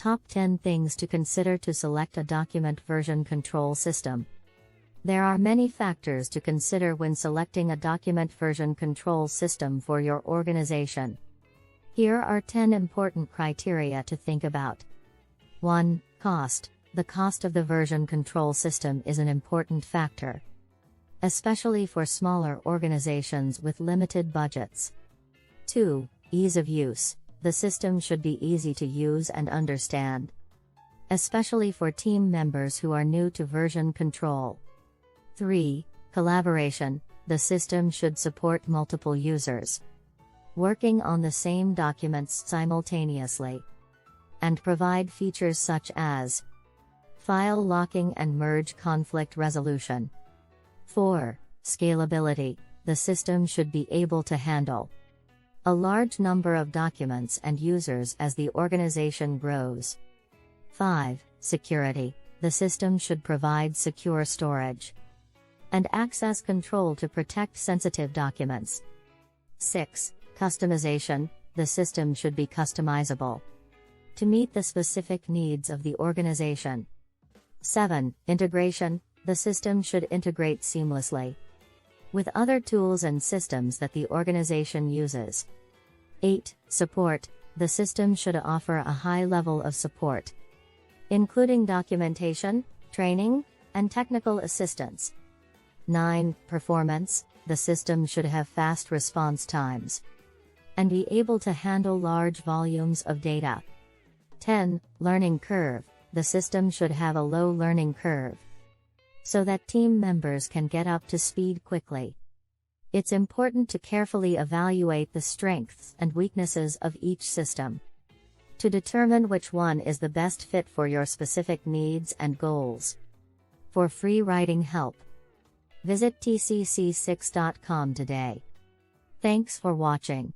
Top 10 things to consider to select a document version control system. There are many factors to consider when selecting a document version control system for your organization. Here are 10 important criteria to think about. 1. Cost. The cost of the version control system is an important factor, especially for smaller organizations with limited budgets. 2. Ease of use. The system should be easy to use and understand, especially for team members who are new to version control. 3. Collaboration. The system should support multiple users working on the same documents simultaneously, and provide features such as file locking and merge conflict resolution. 4. Scalability. The system should be able to handle a large number of documents and users as the organization grows. 5. Security. The system should provide secure storage and access control to protect sensitive documents. 6. Customization. The system should be customizable to meet the specific needs of the organization. 7. Integration. The system should integrate seamlessly with other tools and systems that the organization uses. 8. Support. The system should offer a high level of support, including documentation, training, and technical assistance. 9. Performance. The system should have fast response times and be able to handle large volumes of data. 10. Learning curve. The system should have a low learning curve so that team members can get up to speed quickly. It's important to carefully evaluate the strengths and weaknesses of each system to determine which one is the best fit for your specific needs and goals. For free writing help, visit tcc6.com today. Thanks for watching.